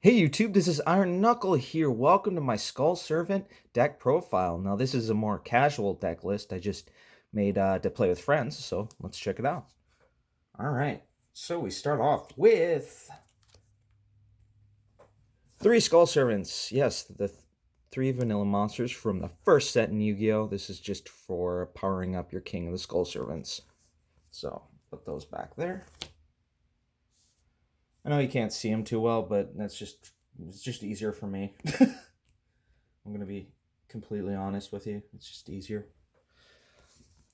Hey YouTube, this is Iron Knuckle here. Welcome to my Skull Servant deck profile. Now this is a more casual deck list I just made to play with friends, so let's check it out. Alright, so we start off with three Skull Servants. Yes, the three vanilla monsters from the first set in Yu-Gi-Oh! This is just for powering up your King of the Skull Servants. So, put those back there. I know you can't see them too well, but it's just easier for me. I'm going to be completely honest with you. It's just easier.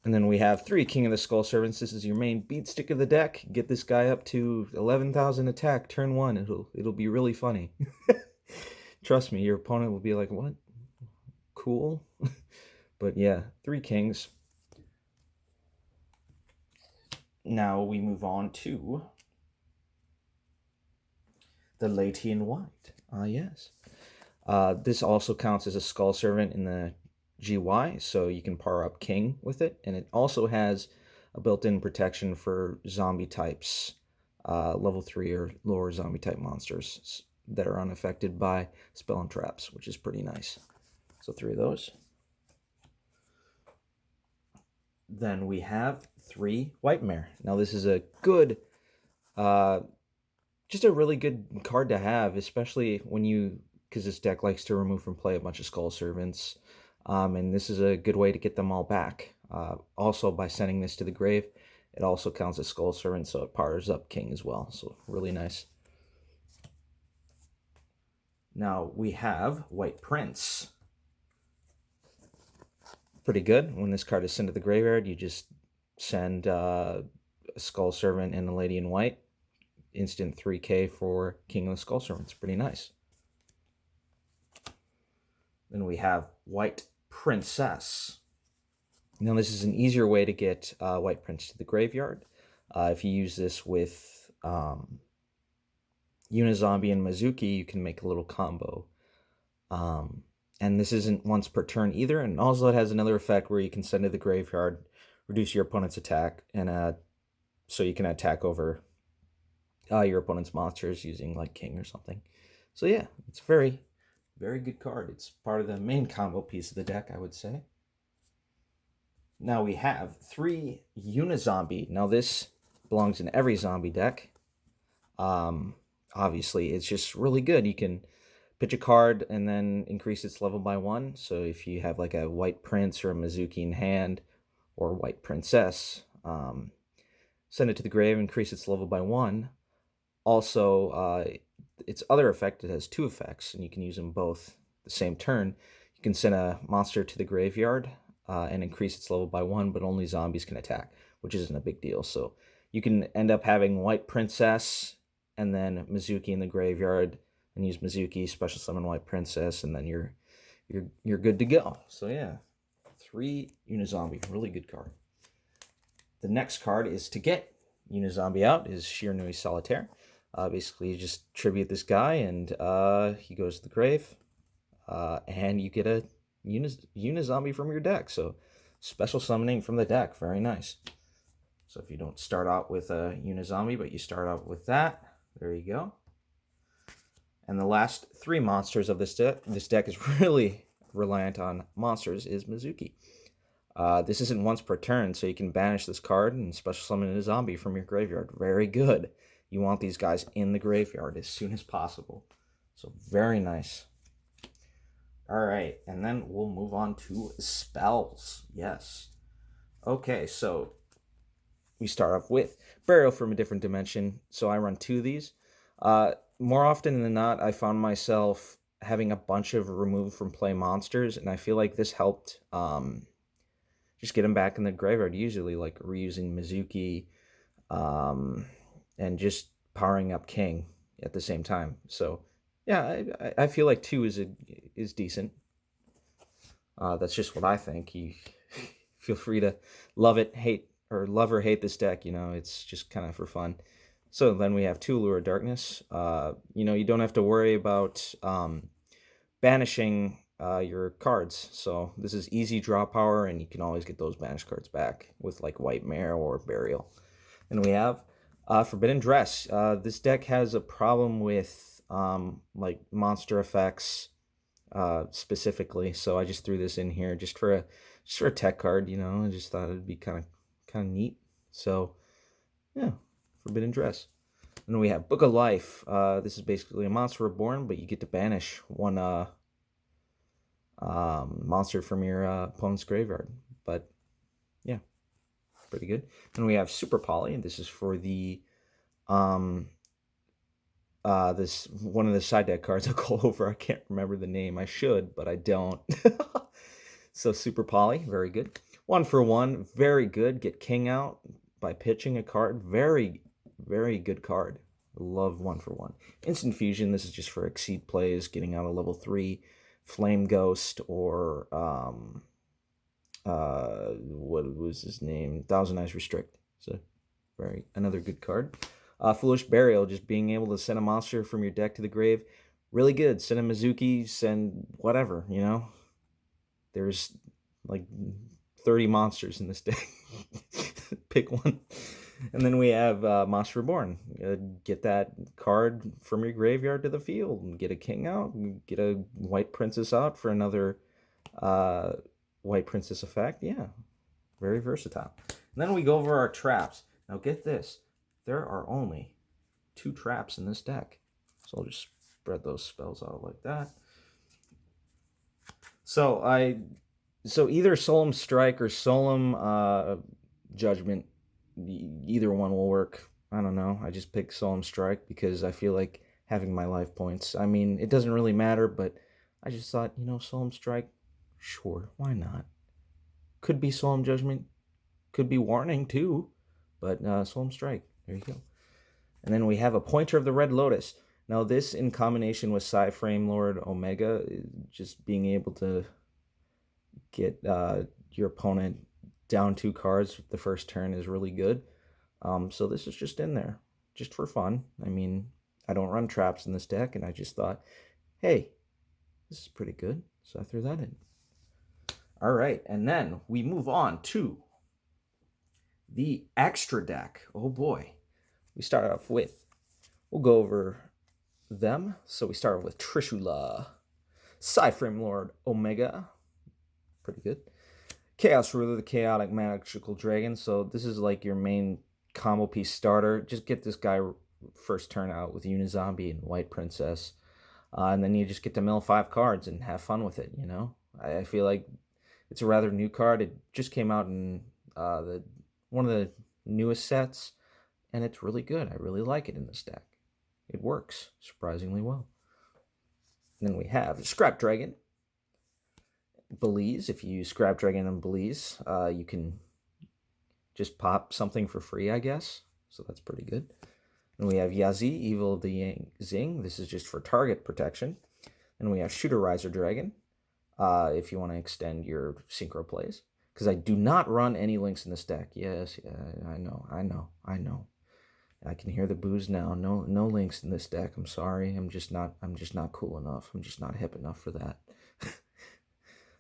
And then we have three King of the Skull Servants. This is your main beat stick of the deck. Get this guy up to 11,000 attack turn one. It'll be really funny. Trust me, your opponent will be like, "What? Cool." But yeah, three kings. Now we move on to the Latian White. Yes. This also counts as a Skull Servant in the GY, so you can power up King with it, and it also has a built-in protection for zombie types, level 3 or lower zombie type monsters that are unaffected by spell and traps, which is pretty nice. So three of those. Then we have three White Mare. Now this is a good, just a really good card to have, especially when because this deck likes to remove from play a bunch of Skull Servants. And this is a good way to get them all back. Also, by sending this to the grave, it also counts as Skull Servant, so it powers up King as well. So really nice. Now we have White Prince. Pretty good. When this card is sent to the graveyard, you just send a Skull Servant and a Lady in White. Instant 3k for King of the Skull Servants. Pretty nice. Then we have White Princess. Now this is an easier way to get White Prince to the graveyard. If you use this with Uni Zombie and Mizuki, you can make a little combo. And this isn't once per turn either, and also it has another effect where you can send to the graveyard, reduce your opponent's attack, and so you can attack over your opponent's monsters using like King or something. So yeah, it's very good card. It's part of the main combo piece of the deck, I would say. Now we have three Uni Zombie. Now this belongs in every zombie deck. Obviously, it's just really good. You can pitch a card and then increase its level by 1. So if you have like a White Prince or a Mizuki in hand, or White Princess, send it to the grave, increase its level by 1. Also, its other effect, it has two effects, and you can use them both the same turn. You can send a monster to the graveyard and increase its level by 1, but only zombies can attack, which isn't a big deal. So you can end up having White Princess and then Mizuki in the graveyard, and use Mizuki, special summon White Princess, and then you're good to go. So yeah, three Uni Zombie, really good card. The next card is to get Uni Zombie out is Sheer Nui Solitaire. Basically, you just tribute this guy, and he goes to the grave, and you get a Uni Zombie from your deck. So special summoning from the deck, very nice. So if you don't start out with a Uni Zombie, but you start out with that, there you go. And the last three monsters of this deck is really reliant on monsters, is Mizuki. This isn't once per turn, so you can banish this card and special summon a zombie from your graveyard. Very good. You want these guys in the graveyard as soon as possible. So very nice. All right, and then we'll move on to spells. Yes. Okay, so we start off with Burial from a Different Dimension. So I run two of these. More often than not, I found myself having a bunch of removed from play monsters, and I feel like this helped just get them back in the graveyard, usually like reusing Mizuki and just powering up King at the same time. So yeah, I feel like two is decent. That's just what I think. You feel free to love it, hate, or love or hate this deck. It's just kind of for fun. So then we have two Lure of Darkness. You don't have to worry about banishing your cards. So this is easy draw power, and you can always get those banished cards back with like White Mare or Burial. And we have Forbidden Dress. This deck has a problem with like monster effects specifically. So I just threw this in here just for a tech card. I just thought it'd be kind of neat. So yeah, Forbidden Dress. And we have Book of Life. This is basically a monster reborn, but you get to banish one monster from your opponent's graveyard. But yeah, pretty good. And we have Super Poly. This is for the this one of the side deck cards I'll go over. I can't remember the name. I should, but I don't. So Super Poly, very good. 1 for 1, very good. Get King out by pitching a card. Very, very good card. Love 1 for 1. Instant Fusion, this is just for Exceed plays, getting out a level 3 Flame Ghost or what was his name? Thousand Eyes Restrict. So another good card. Foolish Burial, just being able to send a monster from your deck to the grave. Really good. Send a Mizuki, send whatever, There's like 30 monsters in this deck. Pick one. And then we have Monster Reborn. Get that card from your graveyard to the field. And get a king out. Get a white princess out for another white princess effect. Yeah, very versatile. And then we go over our traps. Now get this. There are only 2 traps in this deck. So I'll just spread those spells out like that. So either Solemn Strike or Solemn Judgment, either one will work. I don't know. I just picked Solemn Strike because I feel like having my life points. I mean, it doesn't really matter, but I just thought, Solemn Strike, sure, why not? Could be Solemn Judgment, could be Warning too, but Solemn Strike, there you go. And then we have a Pointer of the Red Lotus. Now this, in combination with Psy-Frame Lord Omega, just being able to get your opponent down 2 cards the first turn is really good. So this is just in there, just for fun. I mean, I don't run traps in this deck, and I just thought, hey, this is pretty good. So I threw that in. All right, and then we move on to the extra deck. Oh boy. We start off with, we'll go over them. So we start with Trishula, Psy-Frame Lord Omega, pretty good. Chaos Ruler, the Chaotic Magical Dragon. So this is like your main combo piece starter. Just get this guy first turn out with Uni Zombie and White Princess. And then you just get to mill 5 cards and have fun with it, I feel like it's a rather new card. It just came out in one of the newest sets, and it's really good. I really like it in this deck. It works surprisingly well. And then we have Scrap Dragon. Belize. If you use Scrap Dragon and Belize, you can just pop something for free, I guess. So that's pretty good. And we have Yazi, Evil of the Zing. This is just for target protection. And we have Shooter Riser Dragon, if you want to extend your synchro plays. Because I do not run any links in this deck. Yes, yeah, I know. I can hear the boos now. No links in this deck. I'm sorry. I'm just not cool enough. I'm just not hip enough for that.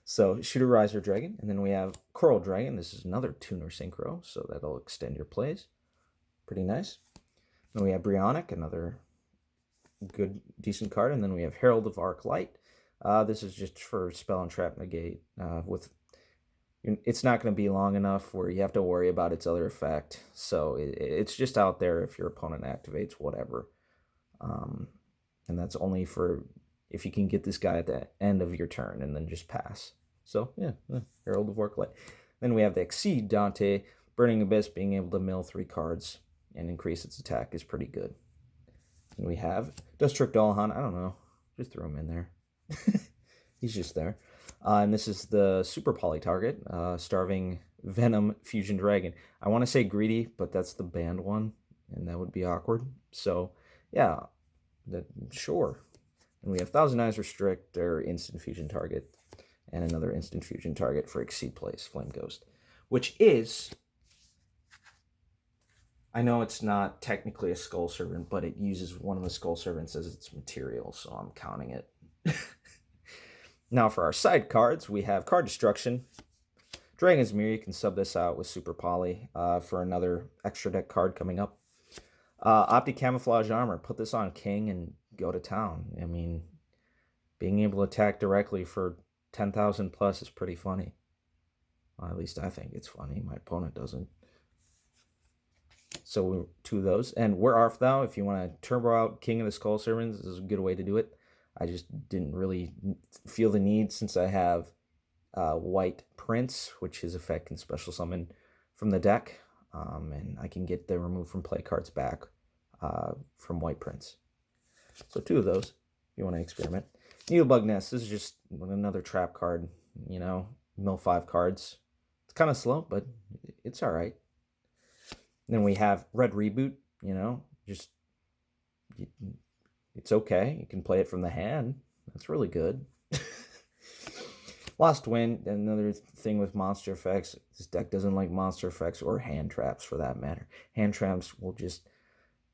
So Shooter Riser Dragon, and then we have Coral Dragon. This is another tuner synchro, so that'll extend your plays. Pretty nice. Then we have Brionic, another good, decent card, and then we have Herald of Arc Light. This is just for spell and trap negate. It's not going to be long enough where you have to worry about its other effect, so it's just out there if your opponent activates whatever. And that's only for if you can get this guy at the end of your turn and then just pass. So, yeah, Herald of Arc Light. Then we have the Exceed Dante. Burning Abyss, being able to mill 3 cards and increase its attack is pretty good. And we have Dustrick Dolhan. I don't know. Just throw him in there. He's just there. And this is the Super Poly target, Starving Venom Fusion Dragon. I want to say Greedy, but that's the banned one, and that would be awkward. So, yeah, sure. And we have Thousand Eyes Restrict, or Instant Fusion target, and another Instant Fusion target for Exceed plays, Flame Ghost, which is, I know it's not technically a Skull Servant, but it uses one of the Skull Servants as its material, so I'm counting it. Now for our side cards, we have Card Destruction. Dragon's Mirror, you can sub this out with Super Poly for another extra deck card coming up. Opti Camouflage Armor, put this on King and go to town. I mean, being able to attack directly for 10,000 plus is pretty funny. Well, at least I think it's funny. My opponent doesn't. So 2 of those. And we're off now. If you want to turbo out King of the Skull Servants, this is a good way to do it. I just didn't really feel the need since I have White Prince, which his effect can special summon from the deck. And I can get the remove from play cards back from White Prince. So 2 of those, if you want to experiment. Needlebug Nest, this is just another trap card, you know, mill 5 cards. It's kind of slow, but it's all right. Then we have Red Reboot, you know, just, it's okay. You can play it from the hand. That's really good. Lost Wind, another thing with monster effects. This deck doesn't like monster effects or hand traps for that matter. Hand traps will just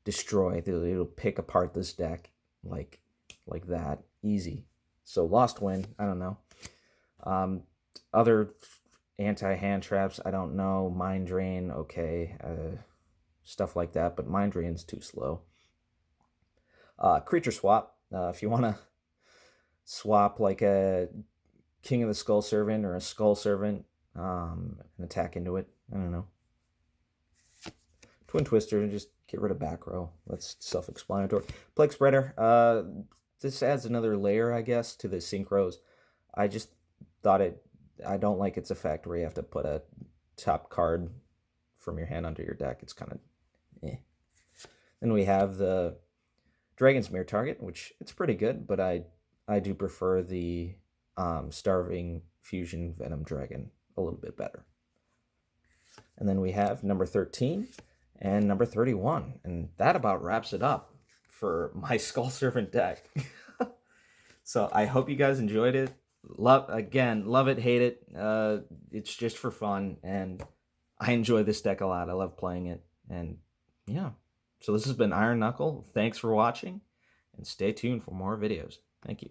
destroy. It'll pick apart this deck like that. Easy. So Lost Wind, I don't know. Other anti-hand traps, I don't know. Mind Drain, okay. Stuff like that, but Mind Drain's too slow. Creature Swap. If you want to swap like a King of the Skull Servant or a Skull Servant and attack into it, I don't know. Twin Twister, just get rid of back row. That's self-explanatory. Plague Spreader. This adds another layer, I guess, to the synchros. I just thought I don't like its effect where you have to put a top card from your hand onto your deck. It's kind of eh. Then we have the Dragon's Mirror Target, which it's pretty good, but I do prefer the Starving Fusion Venom Dragon a little bit better. And then we have number 13 and number 31, and that about wraps it up for my Skull Servant deck. So I hope you guys enjoyed it. Love it, hate it. It's just for fun, and I enjoy this deck a lot. I love playing it, and yeah. So this has been Iron Knuckle. Thanks for watching, and stay tuned for more videos. Thank you.